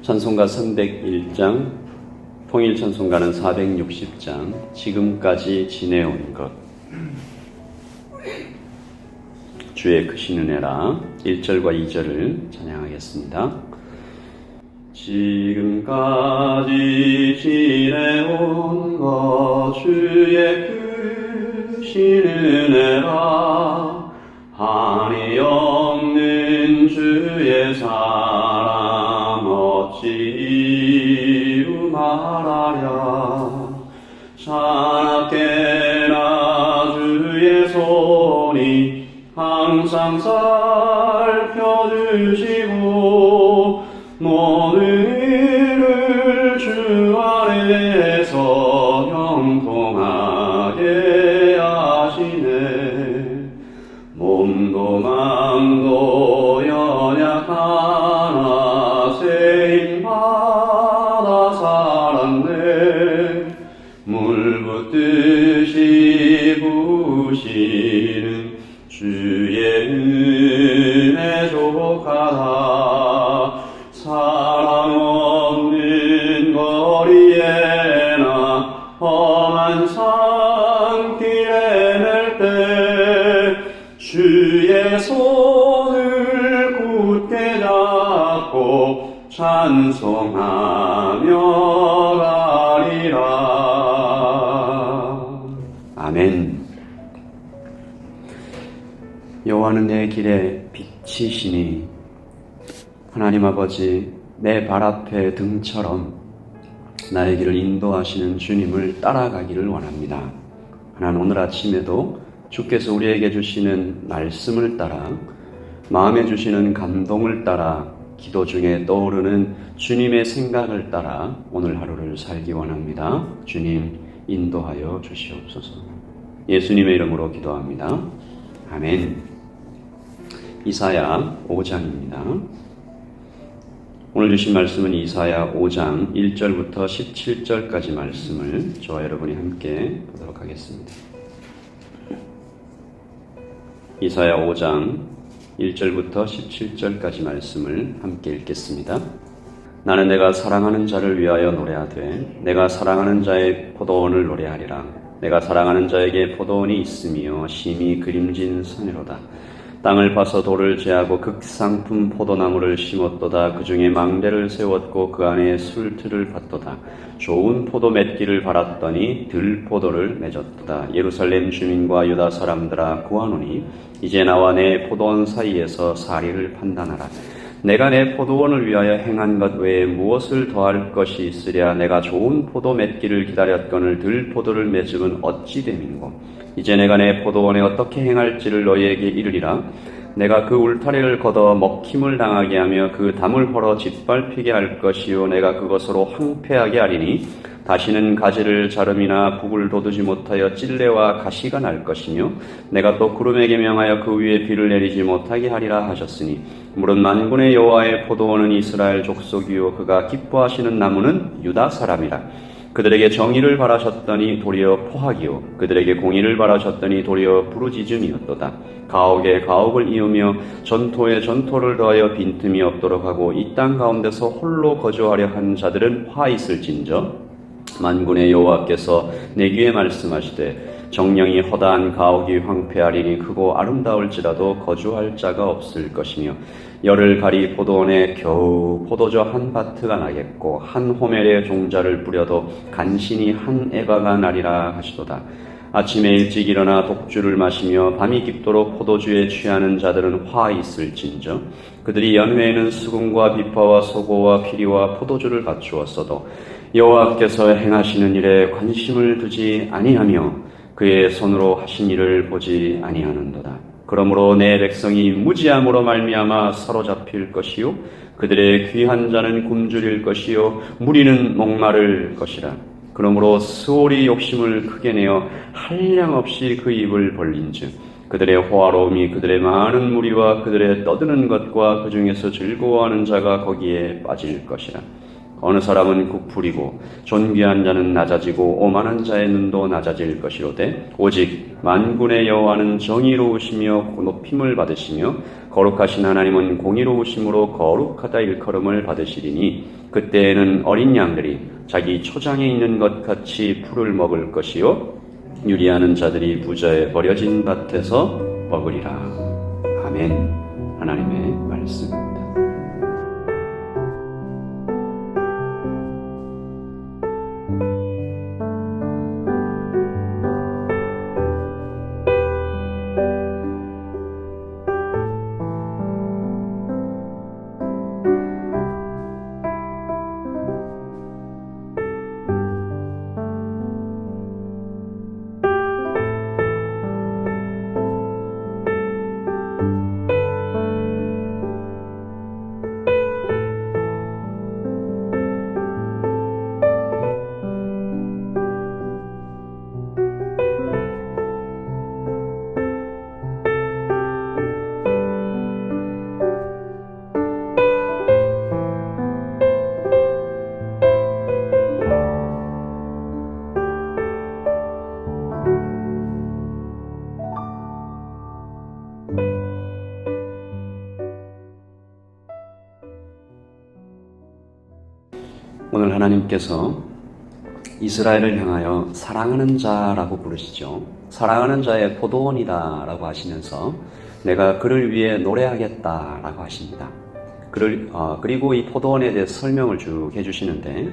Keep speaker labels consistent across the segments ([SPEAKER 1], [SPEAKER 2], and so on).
[SPEAKER 1] 찬송가 301장, 통일찬송가는 460장, 지금까지 지내온 것. 주의 크신 은혜라 1절과 2절을 찬양하겠습니다. 지금까지 지내온 것 주의 크신 은혜라 한이 없는 주의 사랑 어찌 이루 말하랴. 사납게나 주의 손이 항상 살펴주시고 모든 일을 주 안에서 형통하게 하시네. 몸도 마음도 연약하나 세임받아 살았네. 물 붓듯이 부으시는 주의 은혜 족하다. 사랑 없는 거리에나 험한 산길에 낼 때 주의 손을 굳게 잡고 찬송하며 가리라. 아멘. 여호와는 내 길에 빛이시니 하나님 아버지, 내 발 앞에 등처럼 나의 길을 인도하시는 주님을 따라가기를 원합니다. 하나님, 오늘 아침에도 주께서 우리에게 주시는 말씀을 따라, 마음에 주시는 감동을 따라, 기도 중에 떠오르는 주님의 생각을 따라 오늘 하루를 살기 원합니다. 주님 인도하여 주시옵소서. 예수님의 이름으로 기도합니다. 아멘. 이사야 5장입니다. 오늘 주신 말씀은 이사야 5장 1절부터 17절까지 말씀을 저와 여러분이 함께 보도록 하겠습니다. 이사야 5장 1절부터 17절까지 말씀을 함께 읽겠습니다. 나는 내가 사랑하는 자를 위하여 노래하되 내가 사랑하는 자의 포도원을 노래하리라. 내가 사랑하는 자에게 포도원이 있으며 심히 그림진 산이로다. 땅을 파서 돌을 제하고 극상품 포도나무를 심었도다. 그 중에 망대를 세웠고 그 안에 술틀을 팠도다. 좋은 포도 맺기를 바랐더니 들포도를 맺었도다. 예루살렘 주민과 유다 사람들아 구하노니 이제 나와 내 포도원 사이에서 사리를 판단하라. 내가 내 포도원을 위하여 행한 것 외에 무엇을 더할 것이 있으랴. 내가 좋은 포도 맺기를 기다렸거늘 들포도를 맺음은 어찌 됨인고. 이제 내가 내 포도원에 어떻게 행할지를 너희에게 이르리라. 내가 그 울타리를 걷어 먹힘을 당하게 하며 그 담을 헐어 짓밟히게 할 것이요 내가 그것으로 황폐하게 하리니 다시는 가지를 자름이나 북을 돋우지 못하여 찔레와 가시가 날 것이며 내가 또 구름에게 명하여 그 위에 비를 내리지 못하게 하리라 하셨으니 물은 만군의 여호와의 포도원은 이스라엘 족속이요 그가 기뻐하시는 나무는 유다 사람이라. 그들에게 정의를 바라셨더니 도리어 포악이요 그들에게 공의를 바라셨더니 도리어 부르짖음이었도다. 가옥에 가옥을 이으며 전토에 전토를 더하여 빈틈이 없도록 하고 이 땅 가운데서 홀로 거주하려 한 자들은 화 있을진저 만군의 여호와께서 내 귀에 말씀하시되 정령이 허다한 가옥이 황폐하리니 크고 아름다울지라도 거주할 자가 없을 것이며 열을 가리 포도원에 겨우 포도주 한 바트가 나겠고 한 호멜에 종자를 뿌려도 간신히 한 에바가 나리라 하시도다. 아침에 일찍 일어나 독주를 마시며 밤이 깊도록 포도주에 취하는 자들은 화 있을진저 그들이 연회에는 수금과 비파와 소고와 피리와 포도주를 갖추었어도 여호와께서 행하시는 일에 관심을 두지 아니하며 그의 손으로 하신 일을 보지 아니하는도다. 그러므로 내 백성이 무지함으로 말미암아 사로잡힐 것이요 그들의 귀한 자는 굶주릴 것이요 무리는 목마를 것이라. 그러므로 스올이 욕심을 크게 내어 한량없이 그 입을 벌린즉 그들의 호화로움이 그들의 많은 무리와 그들의 떠드는 것과 그 중에서 즐거워하는 자가 거기에 빠질 것이라. 어느 사람은 국풀이고 존귀한 자는 낮아지고 오만한 자의 눈도 낮아질 것이로되 오직 만군의 여호와는 정의로우시며 높임을 받으시며 거룩하신 하나님은 공의로우심으로 거룩하다 일컬음을 받으시리니 그때에는 어린 양들이 자기 초장에 있는 것 같이 풀을 먹을 것이요 유리하는 자들이 부자의 버려진 밭에서 먹으리라. 아멘. 하나님의 말씀입니다. 오늘 하나님께서 이스라엘을 향하여 사랑하는 자라고 부르시죠. 사랑하는 자의 포도원이다 라고 하시면서 내가 그를 위해 노래하겠다 라고 하십니다. 그리고 이 포도원에 대해서 설명을 쭉 해주시는데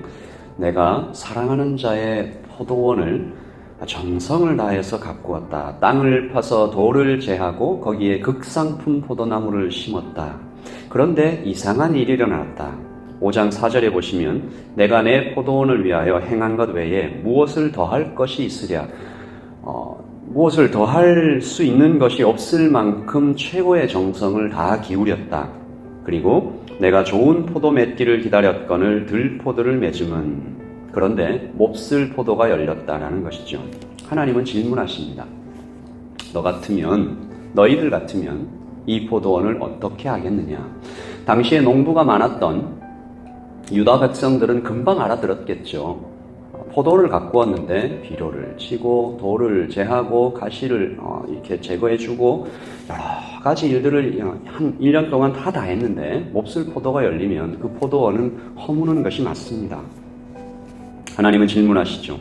[SPEAKER 1] 내가 사랑하는 자의 포도원을 정성을 다해서 갖고 왔다. 땅을 파서 돌을 제하고 거기에 극상품 포도나무를 심었다. 그런데 이상한 일이 일어났다. 5장 4절에 보시면 내가 내 포도원을 위하여 행한 것 외에 무엇을 더할 것이 있으랴. 무엇을 더할 수 있는 것이 없을 만큼 최고의 정성을 다 기울였다. 그리고 내가 좋은 포도 맺기를 기다렸거늘 들포도를 맺음은 그런데 몹쓸 포도가 열렸다라는 것이죠. 하나님은 질문하십니다. 너희들 같으면 이 포도원을 어떻게 하겠느냐. 당시에 농부가 많았던 유다 백성들은 금방 알아들었겠죠. 포도를 갖고 왔는데 비료를 치고 돌을 제하고 가시를 이렇게 제거해주고 여러 가지 일들을 한 1년 동안 다 했는데 몹쓸 포도가 열리면 그 포도원은 허무는 것이 맞습니다. 하나님은 질문하시죠.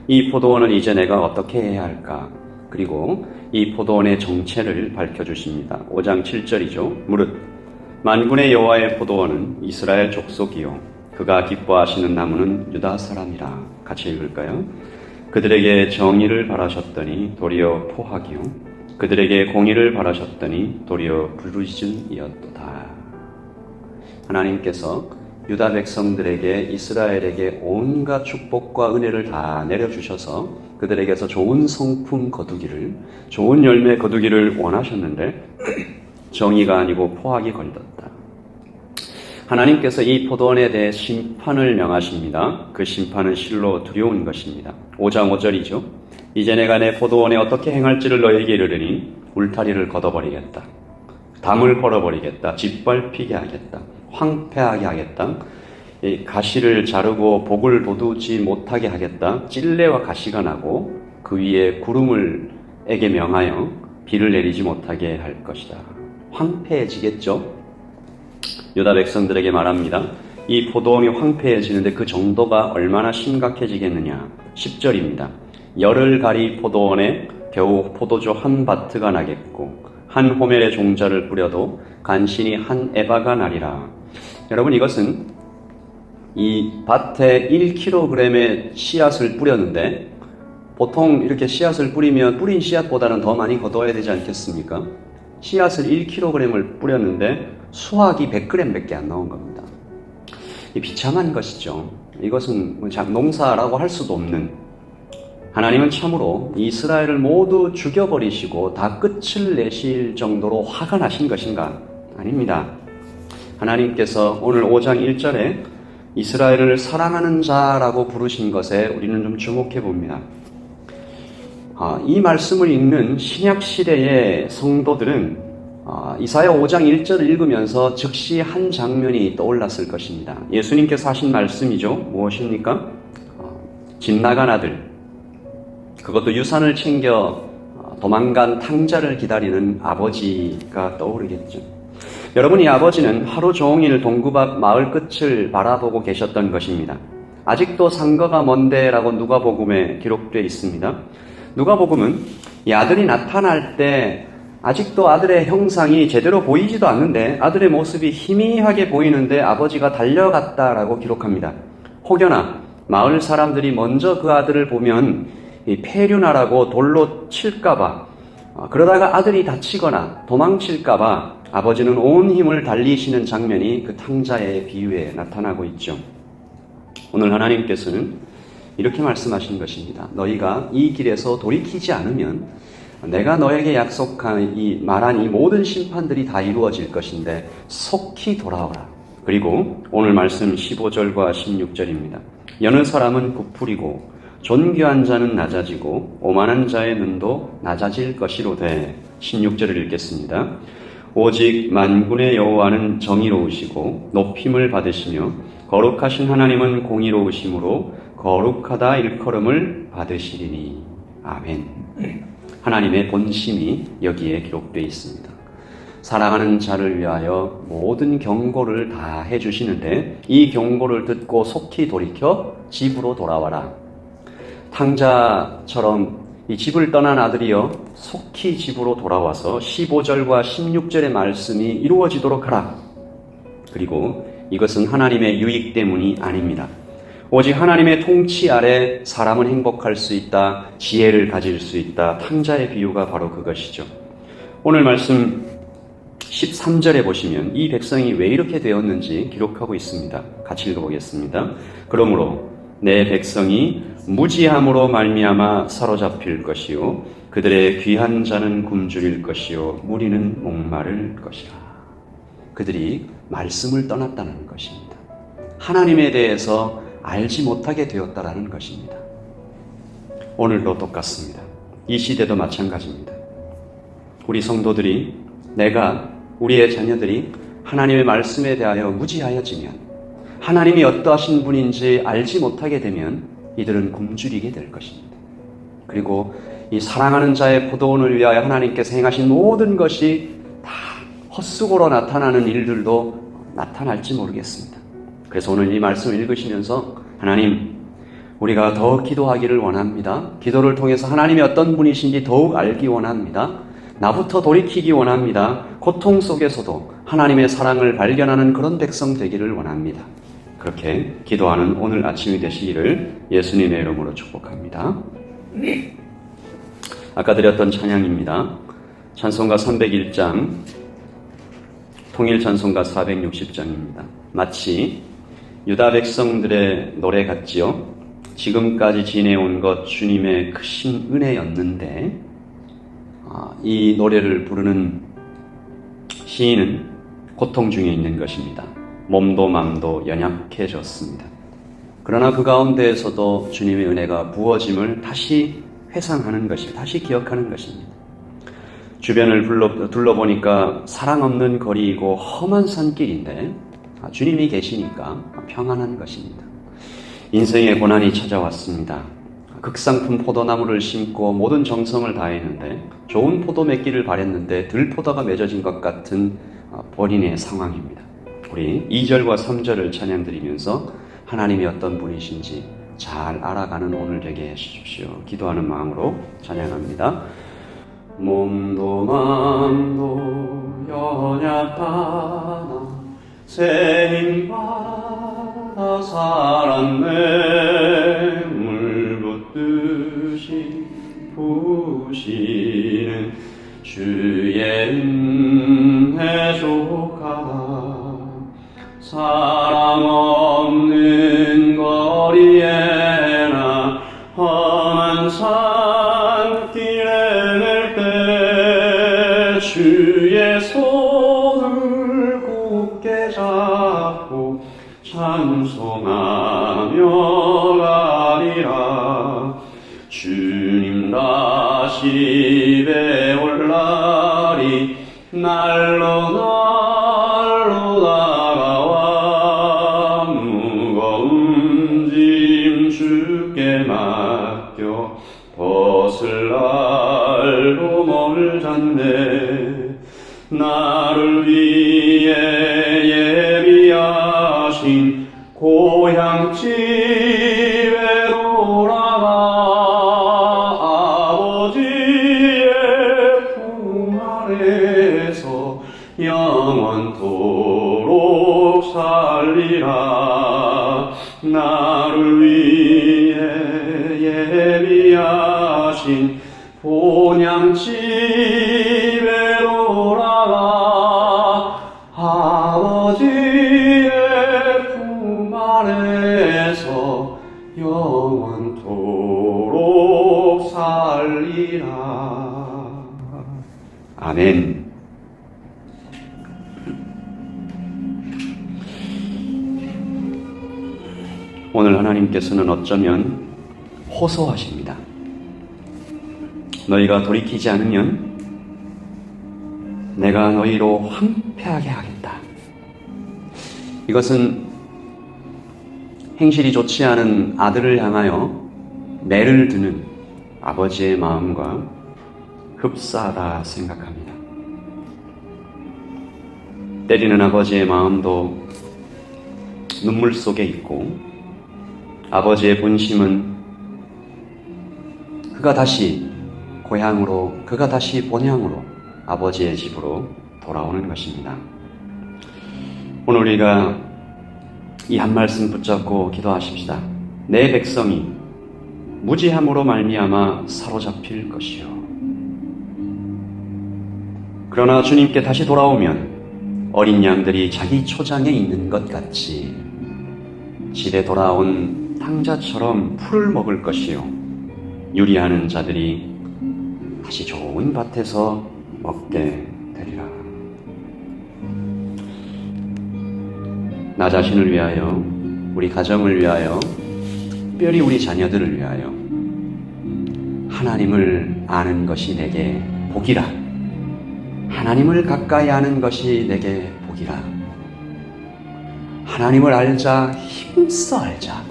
[SPEAKER 1] 이 포도원을 이제 내가 어떻게 해야 할까? 그리고 이 포도원의 정체를 밝혀주십니다. 5장 7절이죠. 무릇 만군의 여호와의 포도원은 이스라엘 족속이요 그가 기뻐하시는 나무는 유다 사람이라. 같이 읽을까요? 그들에게 정의를 바라셨더니 도리어 포악이요 그들에게 공의를 바라셨더니 도리어 부르짖음이었도다. 하나님께서 유다 백성들에게 이스라엘에게 온갖 축복과 은혜를 다 내려주셔서 그들에게서 좋은 성품 거두기를 좋은 열매 거두기를 원하셨는데 정의가 아니고 포악이 걸렸다. 하나님께서 이 포도원에 대해 심판을 명하십니다. 그 심판은 실로 두려운 것입니다. 5장 5절이죠. 이제 내가 내 포도원에 어떻게 행할지를 너에게 이르르니 울타리를 걷어버리겠다. 담을 벌어버리겠다. 짓밟히게 하겠다. 황폐하게 하겠다. 가시를 자르고 복을 돋우지 못하게 하겠다. 찔레와 가시가 나고 그 위에 구름을에게 명하여 비를 내리지 못하게 할 것이다. 황폐해지겠죠. 유다 백성들에게 말합니다. 이 포도원이 황폐해지는데 그 정도가 얼마나 심각해지겠느냐. 10절입니다. 열을 가리 포도원에 겨우 포도주 한 바트가 나겠고 한 호멜의 종자를 뿌려도 간신히 한 에바가 나리라. 여러분 이것은 이 밭에 1kg의 씨앗을 뿌렸는데 보통 이렇게 씨앗을 뿌리면 뿌린 씨앗보다는 더 많이 거둬야 되지 않겠습니까? 씨앗을 1kg을 뿌렸는데 수확이 100g밖에 안 나온 겁니다. 이 비참한 것이죠. 이것은 농사라고 할 수도 없는. 하나님은 참으로 이스라엘을 모두 죽여버리시고 다 끝을 내실 정도로 화가 나신 것인가? 아닙니다. 하나님께서 오늘 5장 1절에 이스라엘을 사랑하는 자라고 부르신 것에 우리는 좀 주목해 봅니다. 이 말씀을 읽는 신약 시대의 성도들은 이사야 5장 1절을 읽으면서 즉시 한 장면이 떠올랐을 것입니다. 예수님께서 하신 말씀이죠. 무엇입니까? 집 나간 아들, 그것도 유산을 챙겨 도망간 탕자를 기다리는 아버지가 떠오르겠죠. 여러분, 이 아버지는 하루 종일 동굴 앞 마을 끝을 바라보고 계셨던 것입니다. 아직도 상거가 먼데라고 누가복음에 기록되어 있습니다. 누가복음은 이 아들이 나타날 때 아직도 아들의 형상이 제대로 보이지도 않는데 아들의 모습이 희미하게 보이는데 아버지가 달려갔다라고 기록합니다. 혹여나 마을 사람들이 먼저 그 아들을 보면 폐륜하라고 돌로 칠까봐, 그러다가 아들이 다치거나 도망칠까봐 아버지는 온 힘을 달리시는 장면이 그 탕자의 비유에 나타나고 있죠. 오늘 하나님께서는 이렇게 말씀하신 것입니다. 너희가 이 길에서 돌이키지 않으면 내가 너에게 약속한 말한 이 모든 심판들이 다 이루어질 것인데 속히 돌아오라. 그리고 오늘 말씀 15절과 16절입니다. 여느 사람은 부풀이고 존귀한 자는 낮아지고 오만한 자의 눈도 낮아질 것이로되. 16절을 읽겠습니다. 오직 만군의 여호와는 정의로우시고 높임을 받으시며 거룩하신 하나님은 공의로우심으로 거룩하다 일컬음을 받으시리니. 아멘. 하나님의 본심이 여기에 기록되어 있습니다. 사랑하는 자를 위하여 모든 경고를 다 해주시는데 이 경고를 듣고 속히 돌이켜 집으로 돌아와라. 탕자처럼 이 집을 떠난 아들이여 속히 집으로 돌아와서 15절과 16절의 말씀이 이루어지도록 하라. 그리고 이것은 하나님의 유익 때문이 아닙니다. 오직 하나님의 통치 아래 사람은 행복할 수 있다, 지혜를 가질 수 있다. 탕자의 비유가 바로 그것이죠. 오늘 말씀 13절에 보시면 이 백성이 왜 이렇게 되었는지 기록하고 있습니다. 같이 읽어보겠습니다. 그러므로 내 백성이 무지함으로 말미암아 사로잡힐 것이요 그들의 귀한 자는 굶주릴 것이요 무리는 목마를 것이라. 그들이 말씀을 떠났다는 것입니다. 하나님에 대해서 알지 못하게 되었다라는 것입니다. 오늘도 똑같습니다. 이 시대도 마찬가지입니다. 우리 성도들이, 우리의 자녀들이 하나님의 말씀에 대하여 무지하여지면, 하나님이 어떠하신 분인지 알지 못하게 되면 이들은 굶주리게 될 것입니다. 그리고 이 사랑하는 자의 포도원을 위하여 하나님께서 행하신 모든 것이 다 헛수고로 나타나는 일들도 나타날지 모르겠습니다. 그래서 오늘 이 말씀을 읽으시면서 하나님, 우리가 더 기도하기를 원합니다. 기도를 통해서 하나님이 어떤 분이신지 더욱 알기 원합니다. 나부터 돌이키기 원합니다. 고통 속에서도 하나님의 사랑을 발견하는 그런 백성 되기를 원합니다. 그렇게 기도하는 오늘 아침이 되시기를 예수님의 이름으로 축복합니다. 아까 드렸던 찬양입니다. 찬송가 301장, 통일 찬송가 460장입니다. 마치 유다 백성들의 노래 같지요. 지금까지 지내온 것 주님의 크신 은혜였는데, 이 노래를 부르는 시인은 고통 중에 있는 것입니다. 몸도 마음도 연약해졌습니다. 그러나 그 가운데에서도 주님의 은혜가 부어짐을 다시 회상하는 것입니다. 다시 기억하는 것입니다. 주변을 둘러보니까 사랑 없는 거리이고 험한 산길인데 주님이 계시니까 평안한 것입니다. 인생의 고난이 찾아왔습니다. 극상품 포도나무를 심고 모든 정성을 다했는데, 좋은 포도 맺기를 바랬는데 들포도가 맺어진 것 같은 본인의 상황입니다. 우리 2절과 3절을 찬양드리면서 하나님이 어떤 분이신지 잘 알아가는 오늘 되게 해주십시오. 기도하는 마음으로 찬양합니다. 몸도 마음도 연약하나 새 힘 받아 살았네. 물 붓듯이 부시는 주의 은혜 족하다. 사랑 없는 거리에나 험한 산길에 낼 때 주의 손을 굳게 잡고 찬송하며 가리라. 주님 다시 배울 날이 날 날로 다가와 무거운 짐 주께 맡겨 벗을 날로 몸을 잤네. 나를 위해 예비하신 고향집에 돌아가 아버지의 품 아래서 영원토록 살리라. 나를 위해 예비하신 본향집에 돌아가 아버지의 품 안에서 영원토록 살리라. 아멘. 오늘 하나님께서는 어쩌면 호소하십니다. 너희가 돌이키지 않으면 내가 너희로 황폐하게 하겠다. 이것은 행실이 좋지 않은 아들을 향하여 매를 드는 아버지의 마음과 흡사하다 생각합니다. 때리는 아버지의 마음도 눈물 속에 있고, 아버지의 본심은 그가 다시 고향으로, 그가 다시 본향으로 아버지의 집으로 돌아오는 것입니다. 오늘 우리가 이 한 말씀 붙잡고 기도하십시다. 내 백성이 무지함으로 말미암아 사로잡힐 것이요, 그러나 주님께 다시 돌아오면 어린 양들이 자기 초장에 있는 것 같이 집에 돌아온 탕자처럼 풀을 먹을 것이요, 유리하는 자들이 다시 좋은 밭에서 먹게 되리라. 나 자신을 위하여, 우리 가정을 위하여, 특별히 우리 자녀들을 위하여 하나님을 아는 것이 내게 복이라. 하나님을 가까이 아는 것이 내게 복이라. 하나님을 알자, 힘써 알자.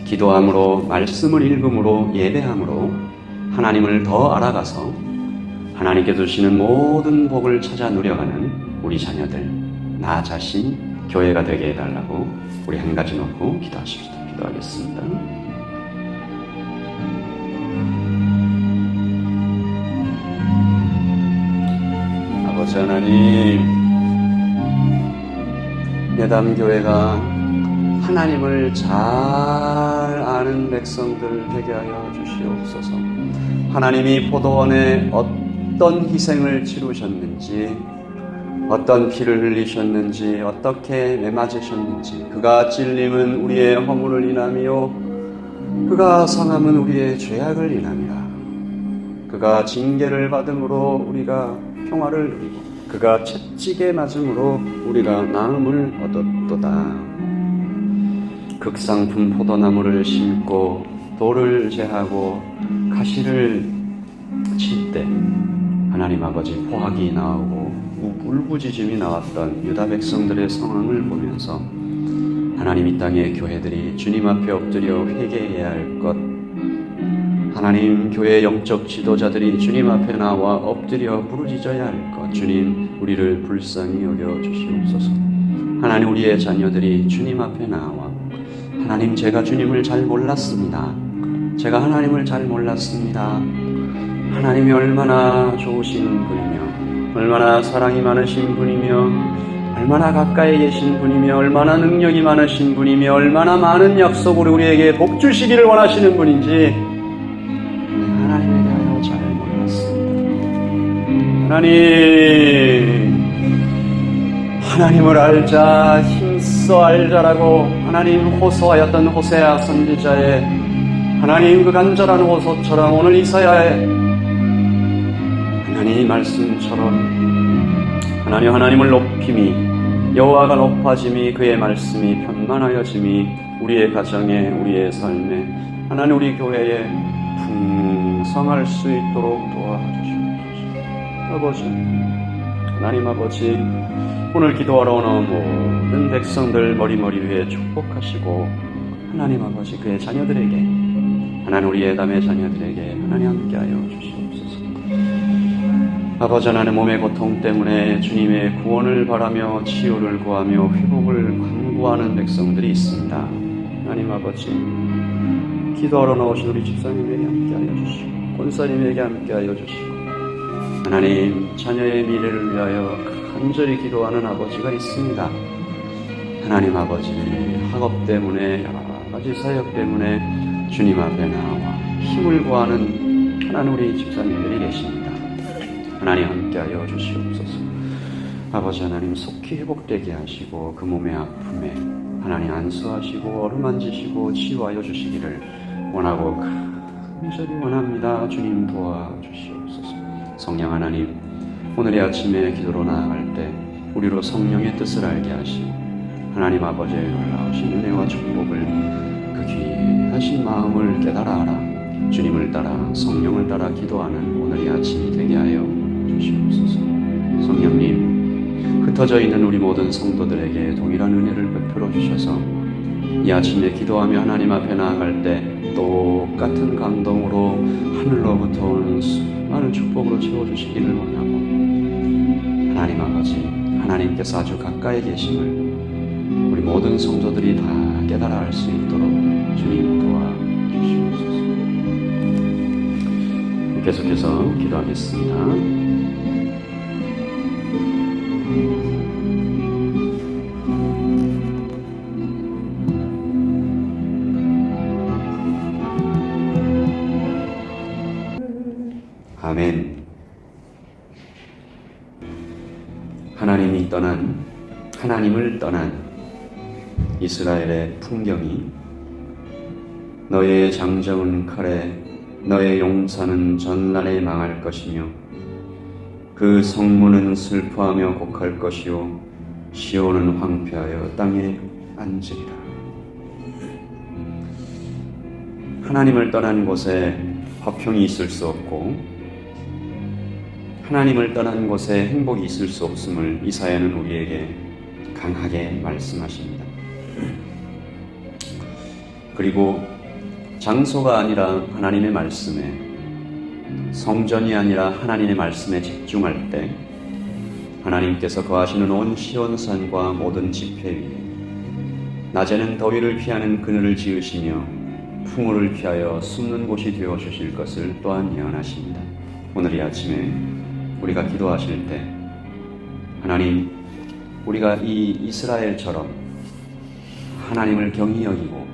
[SPEAKER 1] 기도함으로, 말씀을 읽음으로, 예배함으로 하나님을 더 알아가서 하나님께 주시는 모든 복을 찾아 누려가는 우리 자녀들, 나 자신, 교회가 되게 해달라고 우리 한 가지 놓고 기도하십시다. 기도하겠습니다. 아버지 하나님, 예담교회가 하나님을 잘 아는 백성들 되게 하여 주시옵소서. 하나님이 포도원에 어떤 희생을 치르셨는지, 어떤 피를 흘리셨는지, 어떻게 매맞으셨는지, 그가 찔림은 우리의 허물을 인하며 그가 상함은 우리의 죄악을 인함이라. 그가 징계를 받음으로 우리가 평화를 누리고 그가 채찍에 맞음으로 우리가 나음을 얻었도다. 극상품 포도나무를 심고 돌을 제하고 가시를 칠 때 하나님 아버지 포악이 나오고 울부짖음이 나왔던 유다 백성들의 상황을 보면서 하나님, 이 땅의 교회들이 주님 앞에 엎드려 회개해야 할 것, 하나님 교회 영적 지도자들이 주님 앞에 나와 엎드려 부르짖어야 할 것, 주님 우리를 불쌍히 여겨 주시옵소서. 하나님, 우리의 자녀들이 주님 앞에 나와 하나님, 제가 주님을 잘 몰랐습니다. 제가 하나님을 잘 몰랐습니다. 하나님이 얼마나 좋으신 분이며 얼마나 사랑이 많으신 분이며 얼마나 가까이 계신 분이며 얼마나 능력이 많으신 분이며 얼마나 많은 약속으로 우리에게 복 주시기를 원하시는 분인지 하나님에 대하여 잘 몰랐습니다. 하나님을 알자, 힘써 알자라고 하나님 호소하였던 호세아 선지자의 하나님 그 간절한 호소처럼 오늘 이사야의 하나님 말씀처럼 하나님을 높임이, 여호와가 높아짐이, 그의 말씀이 편만하여짐이 우리의 가정에, 우리의 삶에, 하나님 우리 교회에 풍성할 수 있도록 도와주시옵소서. 아버지, 하나님 아버지, 오늘 기도하러 오는 모든 백성들 머리머리 위에 축복하시고, 하나님 아버지 그의 자녀들에게, 하나님 우리 예담의 자녀들에게 하나님 함께하여 주시옵소서. 아버지, 하나님 몸의 고통 때문에 주님의 구원을 바라며 치유를 구하며 회복을 간구하는 백성들이 있습니다. 하나님 아버지, 기도하러 나오신 우리 집사님에게 함께하여 주시고, 권사님에게 함께하여 주시고, 하나님 자녀의 미래를 위하여 간절히 기도하는 아버지가 있습니다. 하나님 아버지, 학업 때문에 여러 가지 사역 때문에 주님 앞에 나와 힘을 구하는 하나님 우리 집사님들이 계십니다. 하나님 함께하여 주시옵소서. 아버지 하나님 속히 회복되게 하시고 그 몸의 아픔에 하나님 안수하시고 어루만지시고 치유하여 주시기를 원하고 간절히 원합니다. 주님 도와주시옵소서. 성령 하나님, 오늘 이 아침에 기도로 나아갈 때 우리로 성령의 뜻을 알게 하시고 하나님 아버지의 놀라우신 은혜와 축복을 그 귀하신 마음을 깨달아 알아 주님을 따라 성령을 따라 기도하는 오늘 이 아침이 되게 하여 주시옵소서. 성령님, 흩어져 있는 우리 모든 성도들에게 동일한 은혜를 베풀어 주셔서 이 아침에 기도하며 하나님 앞에 나아갈 때 똑같은 감동으로 하늘로부터 오는 수많은 축복으로 채워주시기를 원하고, 하나님 아버지, 하나님께서 아주 가까이 계심을 우리 모든 성도들이 다 깨달아 알 수 있도록 주님 도와주시옵소서. 계속해서 기도하겠습니다. 아멘. 하나님을 떠난 이스라엘의 풍경이 너의 장정은 칼에 너의 용사는 전날에 망할 것이며 그 성문은 슬퍼하며 곡할 것이요 시온은 황폐하여 땅에 앉으리라. 하나님을 떠난 곳에 화평이 있을 수 없고 하나님을 떠난 곳에 행복이 있을 수 없음을 이사야는 우리에게 강하게 말씀하십니다. 그리고 장소가 아니라 하나님의 말씀에, 성전이 아니라 하나님의 말씀에 집중할 때 하나님께서 거하시는 온 시온산과 모든 지폐 위에 낮에는 더위를 피하는 그늘을 지으시며 풍우를 피하여 숨는 곳이 되어주실 것을 또한 예언하십니다. 오늘 이 아침에 우리가 기도하실 때 하나님, 우리가 이 이스라엘처럼 하나님을 경히 여기고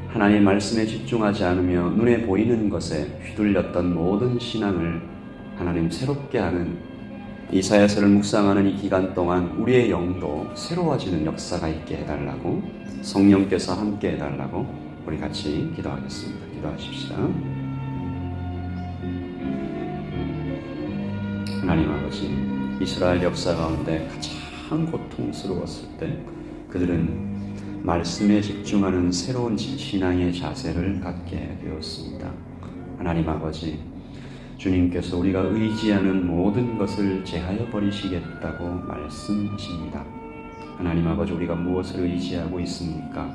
[SPEAKER 1] 하나님 말씀에 집중하지 않으며 눈에 보이는 것에 휘둘렸던 모든 신앙을 하나님 새롭게 하는 이사야서를 묵상하는 이 기간 동안 우리의 영도 새로워지는 역사가 있게 해달라고, 성령께서 함께 해달라고 우리 같이 기도하겠습니다. 기도하십시다. 하나님 아버지, 이스라엘 역사 가운데 가장 고통스러웠을 때 그들은 말씀에 집중하는 새로운 신앙의 자세를 갖게 되었습니다. 하나님 아버지, 주님께서 우리가 의지하는 모든 것을 제하여 버리시겠다고 말씀하십니다. 하나님 아버지, 우리가 무엇을 의지하고 있습니까?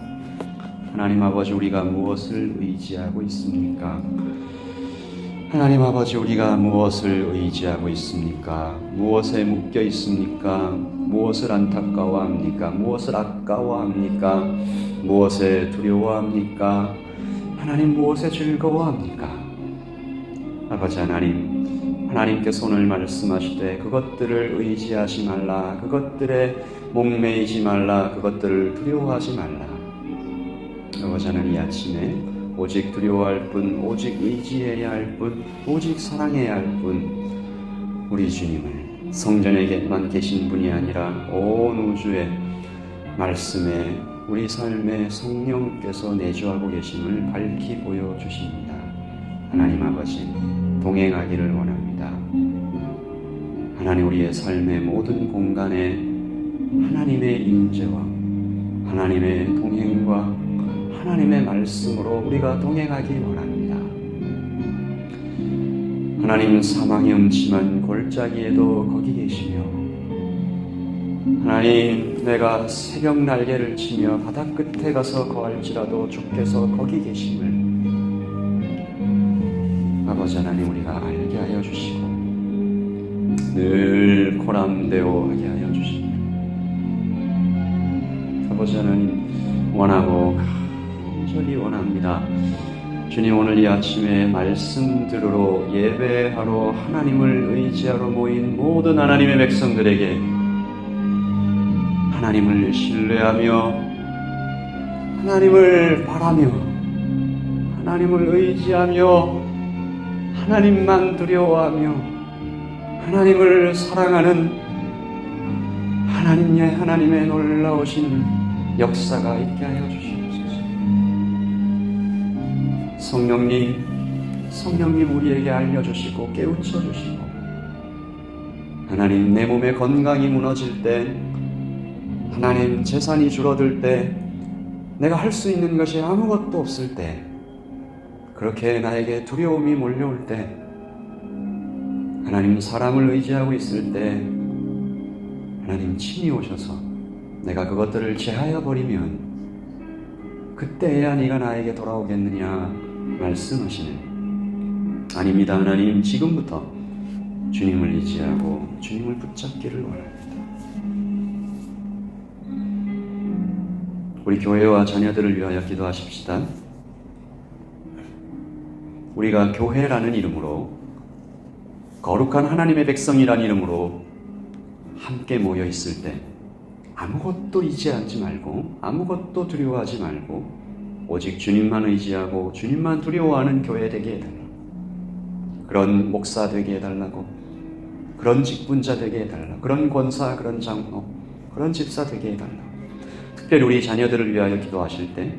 [SPEAKER 1] 하나님 아버지, 우리가 무엇을 의지하고 있습니까? 하나님 아버지, 우리가 무엇을 의지하고 있습니까? 무엇에 묶여 있습니까? 무엇을 안타까워합니까? 무엇을 아까워합니까? 무엇에 두려워합니까? 하나님, 무엇에 즐거워합니까? 아버지 하나님, 하나님께서 오늘 말씀하시되 그것들을 의지하지 말라, 그것들에 목매이지 말라, 그것들을 두려워하지 말라. 아버지 하나님, 이 아침에 오직 두려워할 뿐, 오직 의지해야 할 뿐, 오직 사랑해야 할 뿐, 우리 주님을 성전에게만 계신 분이 아니라 온 우주의 말씀에 우리 삶에 성령께서 내주하고 계심을 밝히 보여주십니다. 하나님 아버지, 동행하기를 원합니다. 하나님, 우리의 삶의 모든 공간에 하나님의 임재와 하나님의 동행과 하나님의 말씀으로 우리가 동행하기 원합니다. 하나님 사망의 음침한 골짜기에도 거기 계시며 하나님 내가 새벽 날개를 치며 바다 끝에 가서 거할지라도 주께서 거기 계심을 아버지 하나님 우리가 알게 하여 주시고 늘 코람되어 하여 주시고 아버지 하나님 원하고 간절히 원합니다. 주님 오늘 이 아침에 말씀 들으러 예배하러 하나님을 의지하러 모인 모든 하나님의 백성들에게 하나님을 신뢰하며 하나님을 바라며 하나님을 의지하며 하나님만 두려워하며 하나님을 사랑하는 하나님의 놀라우신 역사가 있게 하여 주시옵소서. 성령님 우리에게 알려주시고 깨우쳐 주시고 하나님 내 몸의 건강이 무너질 때 하나님 재산이 줄어들 때 내가 할 수 있는 것이 아무것도 없을 때 그렇게 나에게 두려움이 몰려올 때 하나님 사람을 의지하고 있을 때 하나님 친히 오셔서 내가 그것들을 제하여 버리면 그때야 네가 나에게 돌아오겠느냐 말씀하시는 아닙니다. 하나님 지금부터 주님을 의지하고 주님을 붙잡기를 원합니다. 우리 교회와 자녀들을 위하여 기도하십시다. 우리가 교회라는 이름으로 거룩한 하나님의 백성이라는 이름으로 함께 모여 있을 때 아무것도 의지하지 말고 아무것도 두려워하지 말고 오직 주님만 의지하고 주님만 두려워하는 교회 되게 해달라고 그런 목사 되게 해달라고 그런 직분자 되게 해달라고 그런 권사 그런 장로 그런 집사 되게 해달라고 특별히 우리 자녀들을 위하여 기도하실 때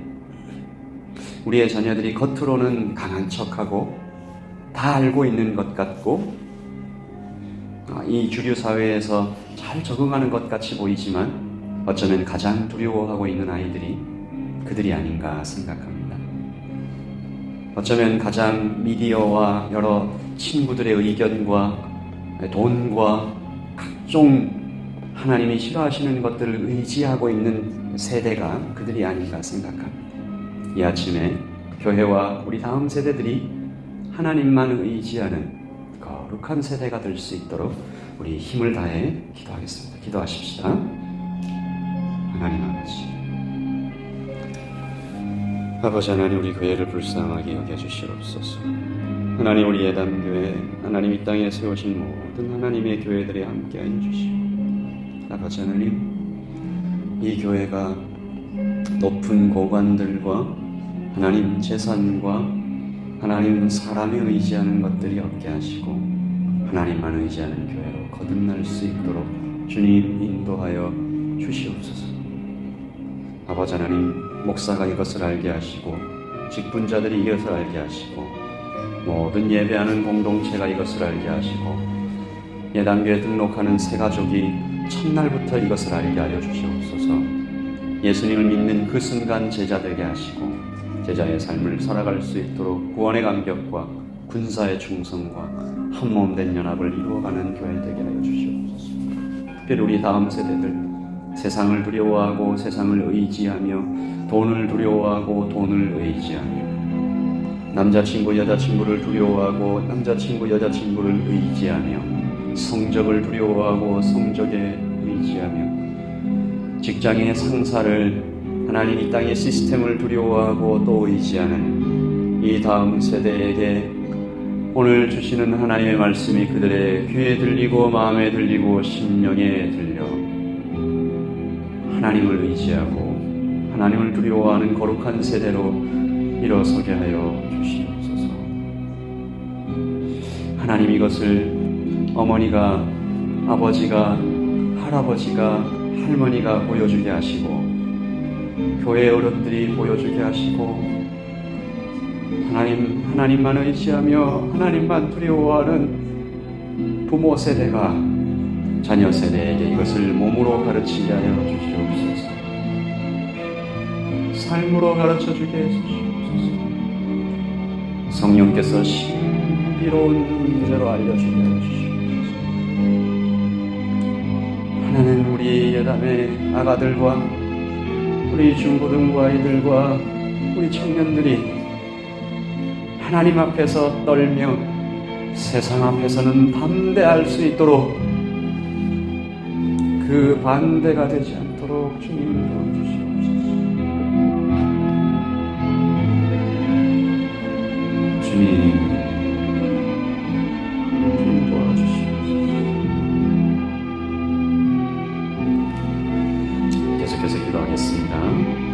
[SPEAKER 1] 우리의 자녀들이 겉으로는 강한 척하고 다 알고 있는 것 같고 이 주류 사회에서 잘 적응하는 것 같이 보이지만 어쩌면 가장 두려워하고 있는 아이들이 그들이 아닌가 생각합니다. 어쩌면 가장 미디어와 여러 친구들의 의견과 돈과 각종 하나님이 싫어하시는 것들을 의지하고 있는 세대가 그들이 아닌가 생각합니다. 이 아침에 교회와 우리 다음 세대들이 하나님만 의지하는 거룩한 세대가 될 수 있도록 우리 힘을 다해 기도하겠습니다. 기도하십시다. 하나님 아버지 하나님 우리 교회를 불쌍하게 여겨주시옵소서. 하나님 우리 예담교회 하나님 이 땅에 세우신 모든 하나님의 교회들에 함께하여 주시고 아버지 하나님 이 교회가 높은 고관들과 하나님 재산과 하나님 사람에 의지하는 것들이 없게 하시고 하나님만 의지하는 교회로 거듭날 수 있도록 주님 인도하여 주시옵소서. 아버지 하나님 목사가 이것을 알게 하시고 직분자들이 이것을 알게 하시고 모든 예배하는 공동체가 이것을 알게 하시고 예단교에 등록하는 새 가족이 첫날부터 이것을 알게 하여 주시옵소서. 예수님을 믿는 그 순간 제자 되게 하시고 제자의 삶을 살아갈 수 있도록 구원의 감격과 군사의 충성과 한몸된 연합을 이루어가는 교회 되게 하여 주시옵소서. 특별히 우리 다음 세대들 세상을 두려워하고 세상을 의지하며 돈을 두려워하고 돈을 의지하며 남자친구 여자친구를 두려워하고 남자친구 여자친구를 의지하며 성적을 두려워하고 성적에 의지하며 직장의 상사를 하나님 이 땅의 시스템을 두려워하고 또 의지하는 이 다음 세대에게 오늘 주시는 하나님의 말씀이 그들의 귀에 들리고 마음에 들리고 심령에 들려 하나님을 의지하고 하나님을 두려워하는 거룩한 세대로 일어서게 하여 주시옵소서. 하나님 이것을 어머니가 아버지가 할아버지가 할머니가 보여주게 하시고 교회 어른들이 보여주게 하시고 하나님만 의지하며 하나님만 두려워하는 부모 세대가 자녀 세대에게 이것을 몸으로 가르치게 하여 주시옵소서. 삶으로 가르쳐 주게 해 주시옵소서. 성령께서 신비로운 문제로 알려주게 해주시옵소서. 하나님, 우리 예담의 아가들과 우리 중고등부 아이들과 우리 청년들이 하나님 앞에서 떨며 세상 앞에서는 담대할 수 있도록 그 반대가 되지 않도록 주님 도와주시옵소서. 주님 도와주시옵소서. 계속해서 기도하겠습니다.